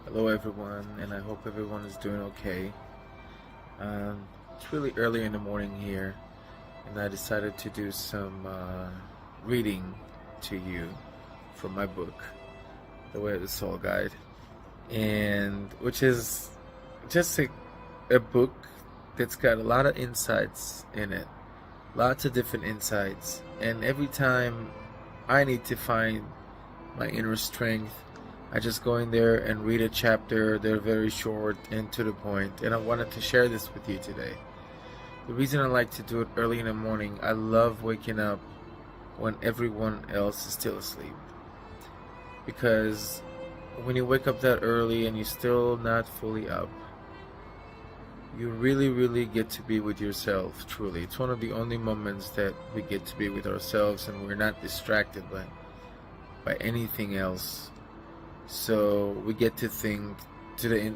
Hello, everyone, and I hope everyone is doing okay. It's really early in the morning here, and I decided to do some reading to you from my book, The Way of the Soul Guide, and which is just a book that's got a lot of insights in it, lots of different insights, and every time I need to find my inner strength, I just go in there and read a chapter. They're very short and to the point, and I wanted to share this with you today. The reason I like to do it early in the morning, I love waking up when everyone else is still asleep. Because when you wake up that early and you're still not fully up, you really get to be with yourself, truly. It's one of the only moments that we get to be with ourselves and we're not distracted by anything else. So we get to think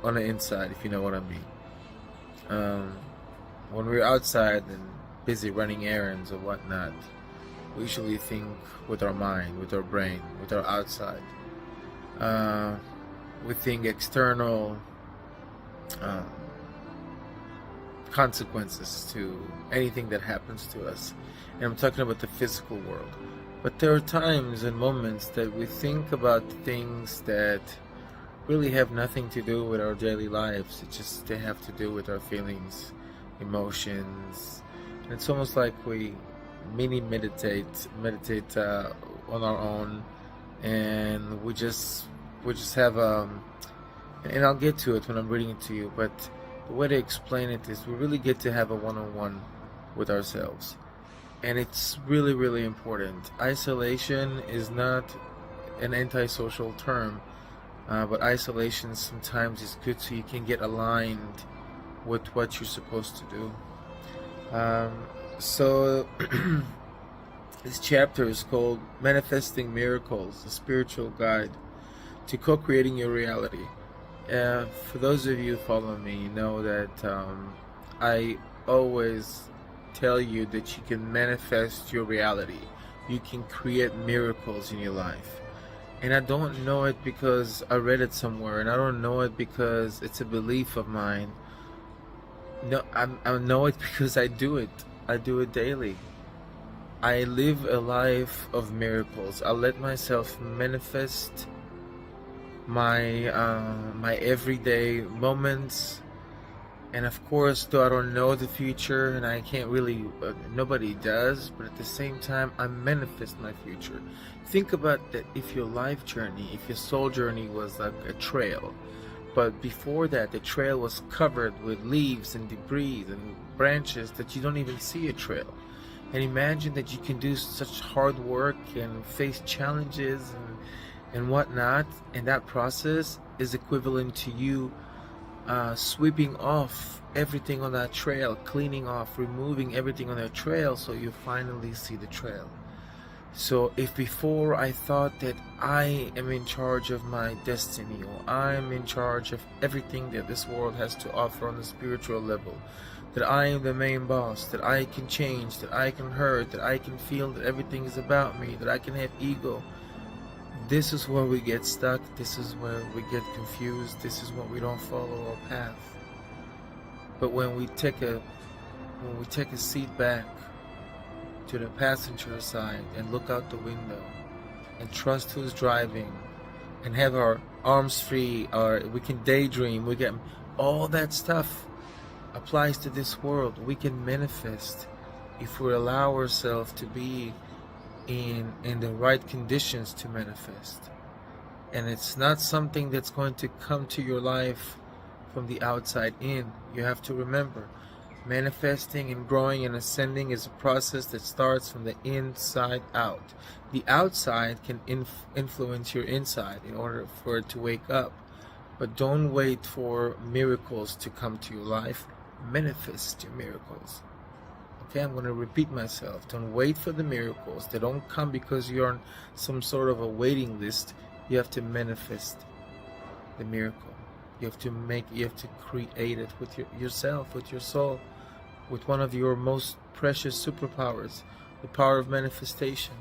on the inside, if you know what I mean. When we're outside and busy running errands or whatnot, we usually think with our mind, with our brain, with our outside. We think external consequences to anything that happens to us. And I'm talking about the physical world. But there are times and moments that we think about things that really have nothing to do with our daily lives. They have to do with our feelings, emotions. And it's almost like we meditate on our own, and we just have and I'll get to it when I'm reading it to you. But the way to explain it is, we really get to have a one-on-one with ourselves. And it's really important. Isolation is not an antisocial term, but isolation sometimes is good so you can get aligned with what you're supposed to do. So this chapter is called Manifesting Miracles, a Spiritual Guide to Co-Creating Your Reality. For those of you who follow me, you know that I always tell you that you can manifest your reality. You can create miracles in your life. And I don't know it because I read it somewhere, and I don't know it because it's a belief of mine. No, I know it because I do it. I do it daily. I live a life of miracles. I let myself manifest my everyday moments. And of course, though I don't know the future, and I can't really, nobody does, but at the same time, I manifest my future. Think about that. If your life journey, if your soul journey was like a trail, but before that, the trail was covered with leaves and debris and branches that you don't even see a trail. And imagine that you can do such hard work and face challenges and whatnot, and that process is equivalent to you sweeping off everything on that trail, cleaning off, removing everything on that trail, so you finally see the trail. So if before I thought that I am in charge of my destiny, or I'm in charge of everything that this world has to offer on the spiritual level, that I am the main boss, that I can change, that I can hurt, that I can feel that everything is about me, that I can have ego, this is where we get stuck. This is where we get confused. This is when we don't follow our path. But when we take a seat back to the passenger side and look out the window and trust who's driving and have our arms free, or we can daydream, we get all that stuff applies to this world. We can manifest if we allow ourselves to be in the right conditions to manifest. And it's not something that's going to come to your life from the outside in. You have to remember, manifesting and growing and ascending is a process that starts from the inside out. The outside can influence your inside in order for it to wake up. But don't wait for miracles to come to your life. Manifest your miracles. Okay, I'm going to repeat myself. Don't wait for the miracles. They don't come because you're on some sort of a waiting list. You have to manifest the miracle. You have to create it with yourself, with your soul, with one of your most precious superpowers, the power of manifestation.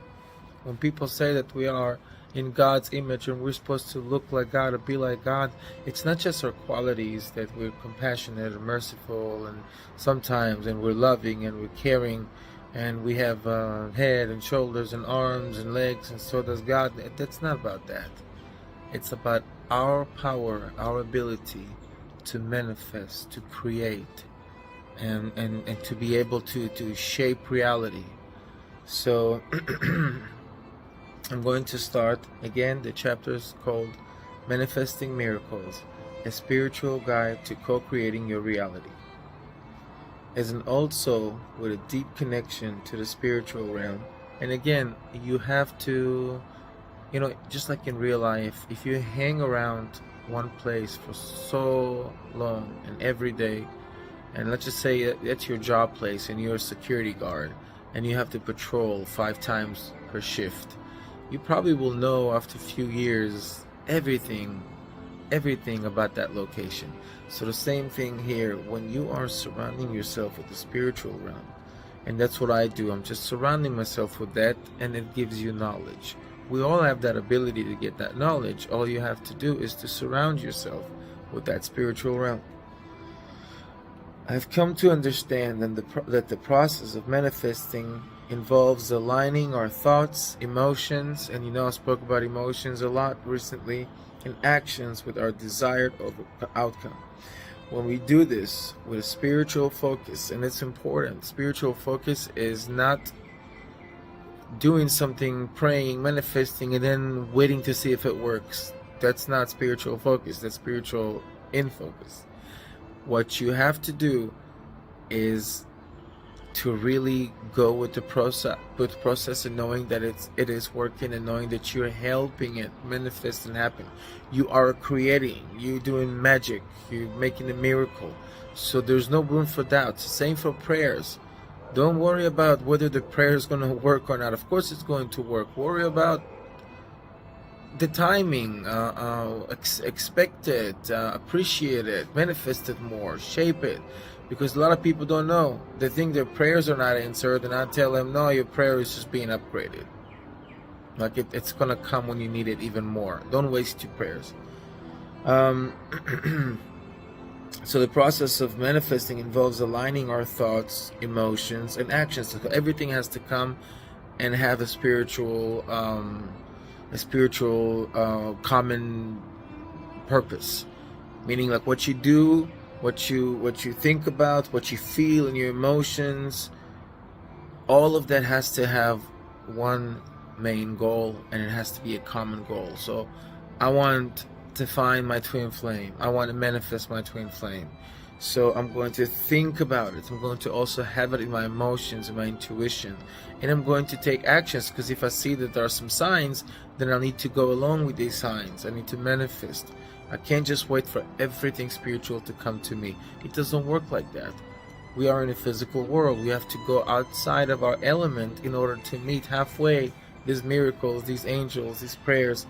When people say that we are in God's image, and we're supposed to look like God or be like God. It's not just our qualities, that we're compassionate and merciful, and sometimes, and we're loving and we're caring, and we have head and shoulders and arms and legs, and so does God. That's not about that. It's about our power, our ability to manifest, to create, and to be able to shape reality. So I'm going to start again. The chapter is called Manifesting Miracles, a spiritual guide to co-creating your reality. As an old soul with a deep connection to the spiritual realm, and again, you have to, just like in real life, if you hang around one place for so long and every day, and let's just say that's your job place and you're a security guard and you have to patrol 5 times per shift, you probably will know after a few years everything about that location. So the same thing here, when you are surrounding yourself with the spiritual realm, and that's what I do, I'm just surrounding myself with that, and it gives you knowledge. We all have that ability to get that knowledge. All you have to do is to surround yourself with that spiritual realm. I've come to understand that the process of manifesting involves aligning our thoughts, emotions, and I spoke about emotions a lot recently, and actions with our desired outcome. When we do this with a spiritual focus, and it's important, spiritual focus is not doing something, praying, manifesting, and then waiting to see if it works. That's not spiritual focus. That's spiritual in focus. What you have to do is to really go with the process and knowing that it is working, and knowing that you're helping it manifest and happen. You are creating, you're doing magic, you're making a miracle. So there's no room for doubt. Same for prayers. Don't worry about whether the prayer is going to work or not. Of course it's going to work. Worry about the timing, expect it, appreciate it, manifest it more, shape it. Because a lot of people don't know. They think their prayers are not answered, and I tell them, no, your prayer is just being upgraded. Like it's going to come when you need it even more. Don't waste your prayers. So the process of manifesting involves aligning our thoughts, emotions, and actions. So everything has to come and have a spiritual common purpose. Meaning, like what you do, what you think about, what you feel, and your emotions, all of that has to have one main goal, and it has to be a common goal. So I want to find my twin flame. I want to manifest my twin flame. So I'm going to think about it. I'm going to also have it in my emotions and my intuition. And I'm going to take actions, because if I see that there are some signs, then I need to go along with these signs. I need to manifest. I can't just wait for everything spiritual to come to me. It doesn't work like that. We are in a physical world. We have to go outside of our element in order to meet halfway these miracles, these angels, these prayers,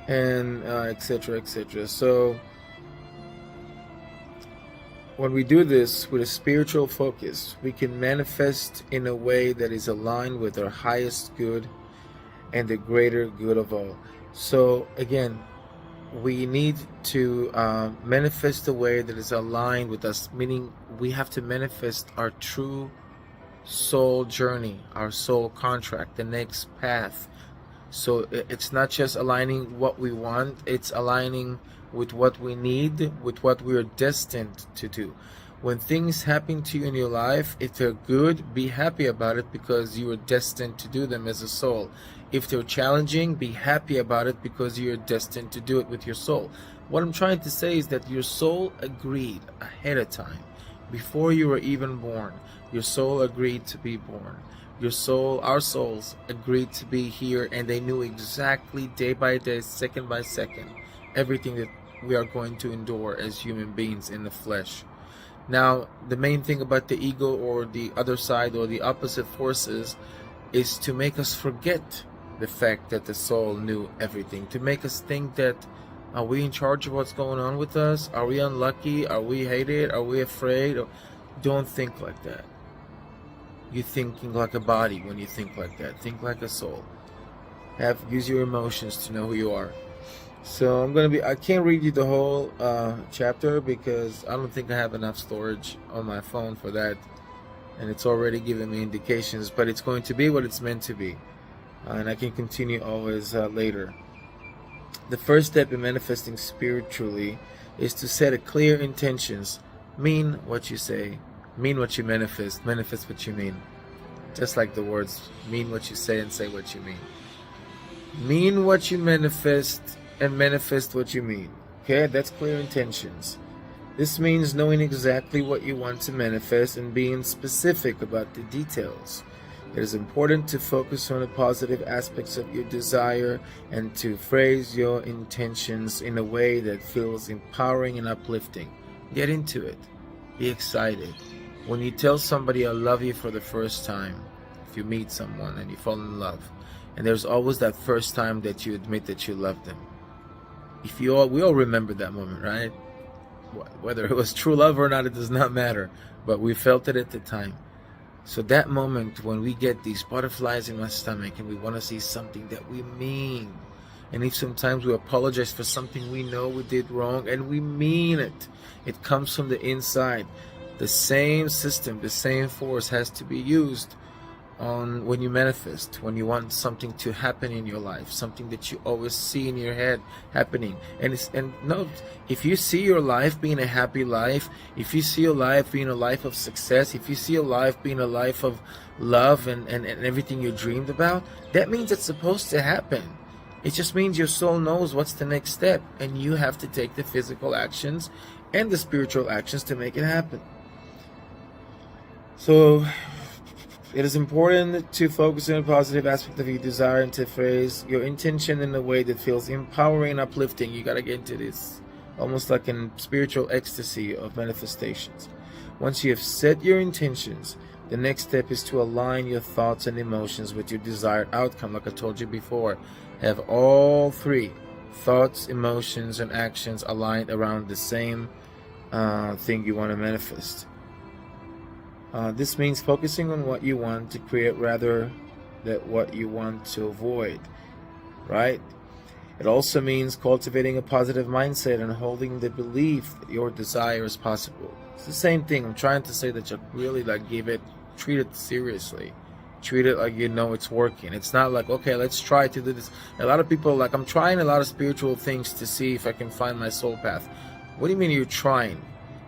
and etc., etc. So when we do this with a spiritual focus, we can manifest in a way that is aligned with our highest good and the greater good of all. So again, we need to manifest a way that is aligned with us, meaning we have to manifest our true soul journey, our soul contract, the next path. So it's not just aligning what we want, it's aligning with what we need, with what we are destined to do. When things happen to you in your life, if they're good, be happy about it, because you are destined to do them as a soul. If they're challenging, be happy about it, because you're destined to do it with your soul. What I'm trying to say is that your soul agreed ahead of time. Before you were even born, your soul agreed to be born. Your soul, our souls, agreed to be here, and they knew exactly day by day, second by second, everything that we are going to endure as human beings in the flesh. Now, the main thing about the ego, or the other side, or the opposite forces, is to make us forget the fact that the soul knew everything, to make us think that, are we in charge of what's going on with us? Are we unlucky? Are we hated? Are we afraid? Don't think like that. You're thinking like a body when you think like that. Think like a soul. use your emotions to know who you are. So I can't read you the whole chapter because I don't think I have enough storage on my phone for that, and it's already giving me indications, but it's going to be what it's meant to be, and I can continue always later. The first step in manifesting spiritually is to set a clear intentions. Mean what you say, mean what you manifest what you mean. Just like the words, mean what you say and say what you mean. Mean what you manifest and manifest what you mean. Okay, that's clear intentions. This means knowing exactly what you want to manifest and being specific about the details. It is important to focus on the positive aspects of your desire and to phrase your intentions in a way that feels empowering and uplifting. Get into it. Be excited. When you tell somebody I love you for the first time, if you meet someone and you fall in love, and there's always that first time that you admit that you love them. We all remember that moment, right? Whether it was true love or not, it does not matter. But we felt it at the time. So that moment when we get these butterflies in my stomach and we want to see something that we mean, and if sometimes we apologize for something we know we did wrong and we mean it, it comes from the inside. The same system, the same force has to be used on when you manifest, when you want something to happen in your life, something that you always see in your head happening. And note, if you see your life being a happy life, if you see your life being a life of success, if you see your life being a life of love and everything you dreamed about, that means it's supposed to happen. It just means your soul knows what's the next step, and you have to take the physical actions and the spiritual actions to make it happen. So it is important to focus on a positive aspect of your desire and to phrase your intention in a way that feels empowering and uplifting. You got to get into this almost like in spiritual ecstasy of manifestations. Once you have set your intentions, the next step is to align your thoughts and emotions with your desired outcome. Like I told you before, have all three, thoughts, emotions, and actions, aligned around the same thing you want to manifest. This means focusing on what you want to create rather than what you want to avoid, right? It also means cultivating a positive mindset and holding the belief that your desire is possible. It's the same thing. I'm trying to say that you really treat it seriously. Treat it like you know it's working. It's not like, okay, let's try to do this. A lot of people like, I'm trying a lot of spiritual things to see if I can find my soul path. What do you mean you're trying?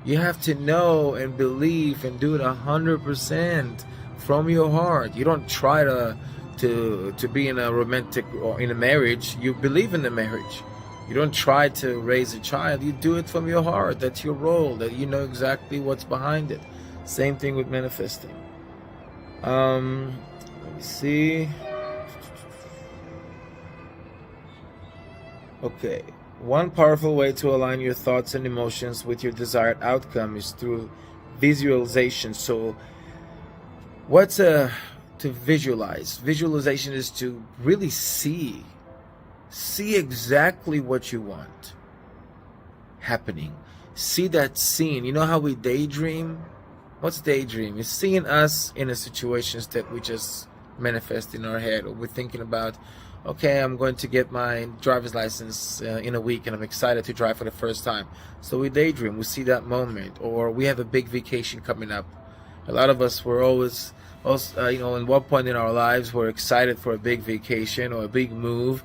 You have to know and believe and do it 100% from your heart. You don't try to be in a romantic or in a marriage. You believe in the marriage. You don't try to raise a child. You do it from your heart. That's your role. That you know exactly what's behind it. Same thing with manifesting. Let me see. Okay. One powerful way to align your thoughts and emotions with your desired outcome is through visualization. So what's to visualize? Visualization is to really see exactly what you want happening. See that scene. You know how we daydream? What's daydream? It's seeing us in the situations that we just manifest in our head, or we're thinking about, okay, I'm going to get my driver's license in a week and I'm excited to drive for the first time. So we daydream, we see that moment, or we have a big vacation coming up. A lot of us were always in one point in our lives, we're excited for a big vacation or a big move.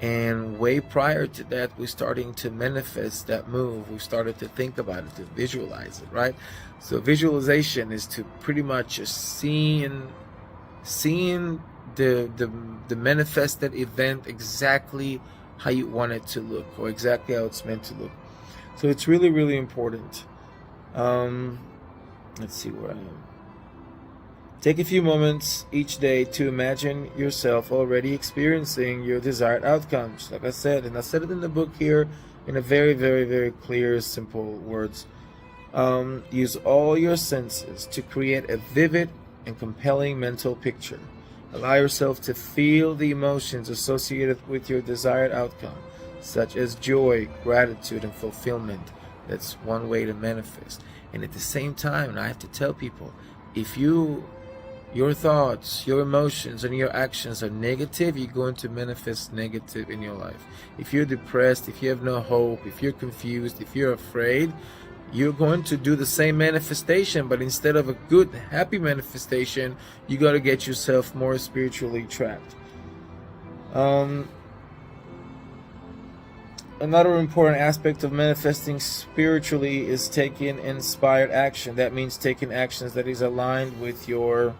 And way prior to that, we're starting to manifest that move. We started to think about it, to visualize it, right? So visualization is to pretty much just seeing the manifested event exactly how you want it to look, or exactly how it's meant to look. So it's really, really important. Let's see where I am. Take a few moments each day to imagine yourself already experiencing your desired outcomes. Like I said, and I said it in the book here in a very, very, very clear, simple words. Use all your senses to create a vivid and compelling mental picture. Allow yourself to feel the emotions associated with your desired outcome, such as joy, gratitude, and fulfillment. That's one way to manifest. And at the same time, and I have to tell people, if you your thoughts, your emotions, and your actions are negative, you're going to manifest negative in your life. If you're depressed, if you have no hope, if you're confused, if you're afraid, you're going to do the same manifestation, but instead of a good, happy manifestation, you got to get yourself more spiritually trapped. Another important aspect of manifesting spiritually is taking inspired action. That means taking actions that is aligned with your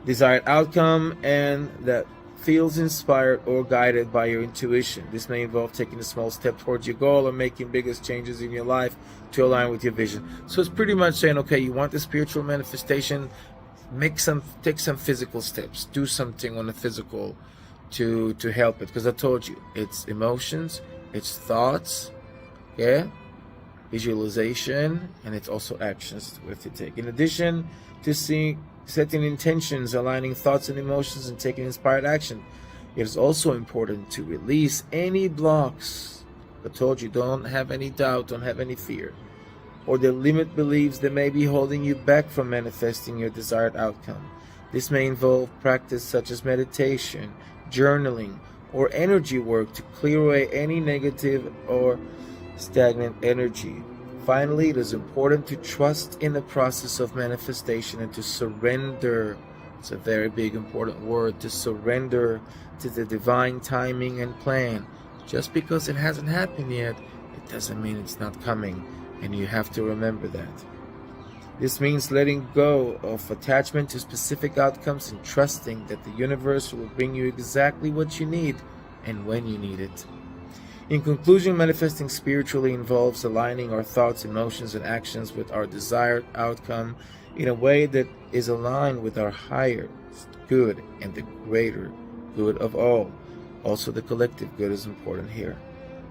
desired outcome and that feels inspired or guided by your intuition. This may involve taking a small step towards your goal or making biggest changes in your life to align with your vision. So it's pretty much saying, okay, you want the spiritual manifestation, take some physical steps, do something on the physical to help it, because I told you it's emotions, it's thoughts, yeah, visualization, and it's also actions we have to take. In addition to setting intentions, aligning thoughts and emotions, and taking inspired action, it is also important to release any blocks. I told you, don't have any doubt, don't have any fear, or the limit beliefs that may be holding you back from manifesting your desired outcome. This may involve practice such as meditation, journaling, or energy work to clear away any negative or stagnant energy. Finally, it is important to trust in the process of manifestation and to surrender. It's a very big, important word, to surrender to the divine timing and plan. Just because it hasn't happened yet, it doesn't mean it's not coming, and you have to remember that. This means letting go of attachment to specific outcomes and trusting that the universe will bring you exactly what you need and when you need it. In conclusion, manifesting spiritually involves aligning our thoughts, emotions, and actions with our desired outcome in a way that is aligned with our higher good and the greater good of all. Also, the collective good is important here.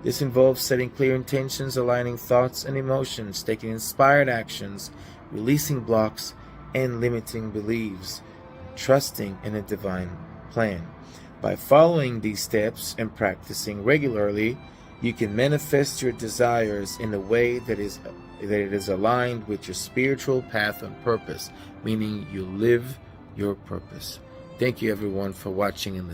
This involves setting clear intentions, aligning thoughts and emotions, taking inspired actions, releasing blocks, and limiting beliefs, trusting in a divine plan. By following these steps and practicing regularly, you can manifest your desires in a way that it is aligned with your spiritual path and purpose, meaning you live your purpose. Thank you everyone for watching and listening.